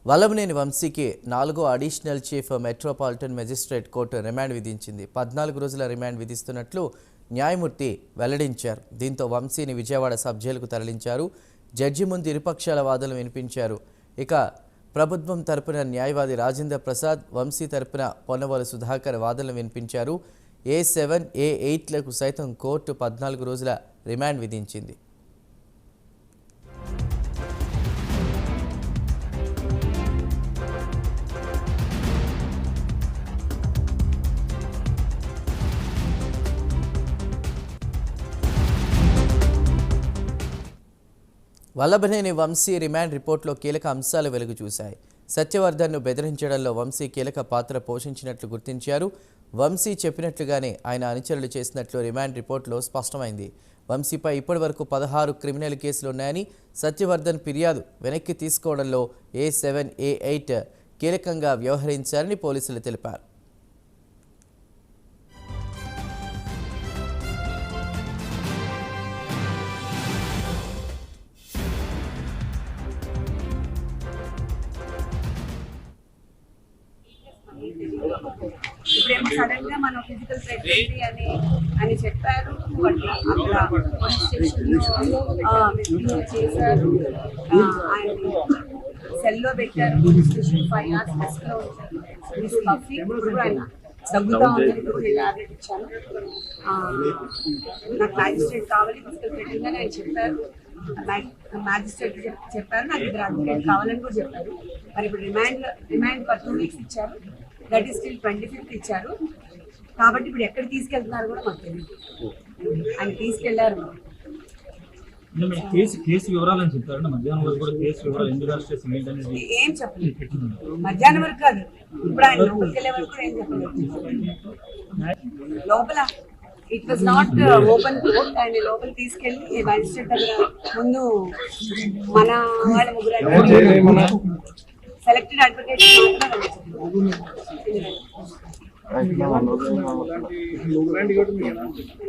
వల్లభనేని వంశీకి 4వ additional chief metropolitan magistrate court remand విధించింది. 14 రోజుల రిమాండ్ విధిస్తున్నట్లు న్యాయమూర్తి వెల్లడించారు. దీంతో వంశీని విజయవాడ సబ్ జైలుకు తరలించారు. జడ్జి ముందు ఇరుపక్షాల వాదనలు వినిపించారు. ఇక ప్రభుత్వం తరపున న్యాయవాది రాజేంద్ర ప్రసాద్, వంశీ తరపున పొన్నవోలు సుధాకర్ వాదనలు వినిపించారు. A7, A8లకు సైతం కోర్టు 14 రోజుల రిమాండ్ విధించింది. వల్లభనేని వంశీ రిమాండ్ రిపోర్టులో కీలక అంశాలు వెలుగు చూశాయి. సత్యవర్ధన్ను బెదిరించడంలో వంశీ కీలక పాత్ర పోషించినట్లు గుర్తించారు. వంశీ చెప్పినట్లుగానే ఆయన అనుచరులు చేసినట్లు రిమాండ్ రిపోర్టులో స్పష్టమైంది. వంశీపై ఇప్పటివరకు 16 క్రిమినల్ కేసులు ఉన్నాయని, సత్యవర్ధన్ ఫిర్యాదు వెనక్కి తీసుకోవడంలో A7, A8 కీలకంగా వ్యవహరించారని పోలీసులు తెలిపారు. ఇప్పుడేమో సడన్ గా మనం ఫిజికల్ ప్రెగ్నెన్సీ అని చెప్పారు. అక్కడ పోలీస్ స్టేషన్ చేశారు, ఆయన సెల్లో పెట్టారు. పోలీస్ స్టేషన్ 5 hours రెస్ట్ లో ఉంటారు. ఆయన దగ్గుతా ఉందని టాబ్లెట్ ఇచ్చాను. నాకు మ్యాజిస్ట్రేట్ కావాలి ఫిజికల్ ప్రెగ్నెన్సీ అని ఆయన చెప్పారు. మ్యాజిస్ట్రేట్ చెప్పారు, నాకు ఇద్దరు అడ్వకేట్ కావాలని కూడా చెప్పారు. మరి ఇప్పుడు రిమాండ్ ఫర్ 2 weeks ఇచ్చారు. దట్ ఈస్ స్టిల్ 25th ఇచ్చారు. కాబట్టి ఇప్పుడు ఎక్కడ తీసుకెళ్తున్నారు కూడా మాకు తెలియదు. ఆయన తీసుకెళ్లారు. కేసు వివరాలని చెప్పారు. మధ్యాహ్నం వరకు కూడా కేసు వివరాలు ఎందుకు అరెస్ట్ చేసి ఏం చెప్పలేదు. మధ్యాహ్నం వరకు కాదు, ఇప్పుడు ఆయన లోపలికి వెళ్ళే వరకు కూడా ఏం చెప్పలేదు. లోపల it was not open court. ఆయన లోపల తీసుకెళ్లి మ్యాజిస్ట్రేట్ దగ్గర ముందు మన వాళ్ళ ముగ్గురు సెలెక్టెడ్ అడ్వకేట్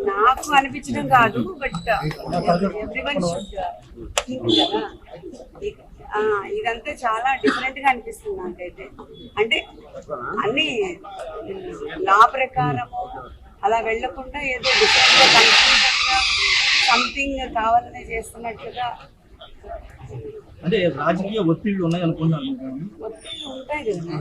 నాకు అనిపించడం కాదు, బట్ ఎవ్రీవన్ షుడ్ థింక్ కదా. ఇదంతా చాలా డిఫరెంట్ గా అనిపిస్తుంది నాకైతే. అంటే అన్ని లా ప్రకారము అలా వెళ్లకుండా ఏదో డిఫరెంట్ గా కన్ఫ్యూజన్ గా సంథింగ్ కావాలనే చేస్తున్నట్టుగా. అంటే రాజకీయ ఒత్తిళ్లు ఉన్నాయి అనుకున్నాను. ఒత్తిళ్లు ఉంటాయి కదా.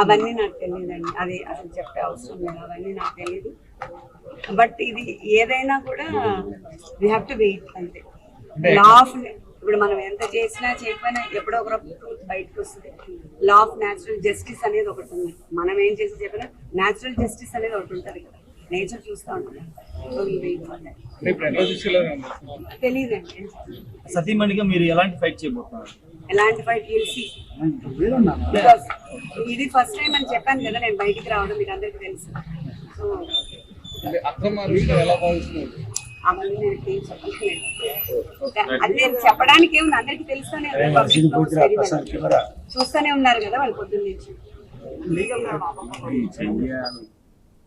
అవన్నీ నాకు తెలియదండి. అది అసలు చెప్పే అవసరం లేదు. అవన్నీ నాకు తెలియదు. బట్ ఇది ఏదైనా కూడా వీ హ్యావ్ టు వెయిట్ అంతే. లా ఆఫ్ ఇప్పుడు మనం ఎంత చేసినా చేయకపోయినా ఎప్పుడో ఒక ట్రూత్ బయటకు వస్తుంది. లా ఆఫ్ న్యాచురల్ జస్టిస్ అనేది ఒకటి ఉంది. మనం ఏం చేసి చెప్పినా న్యాచురల్ జస్టిస్ అనేది ఒకటి ఉంటుంది కదా. నేచర్ చూస్తూ ఉంటాం. తెలియదండి. సతీమణిగా మీరు ఎలాంటి ఫైట్ చేయబోతున్నారు? ఎలాంటి ఫైట్ తెలిసి ఇది ఫస్ట్ టైం అని చెప్పాను కదా నేను బయటికి రావడం, మీకు అందరికీ తెలుసు. సో అవన్నీ నేను ఏం చెప్పలేదు. అది నేను చెప్పడానికి ఏముంది, అందరికీ తెలుస్తూనే చూస్తూనే ఉన్నారు కదా వాళ్ళు పొద్దున్న నుంచి.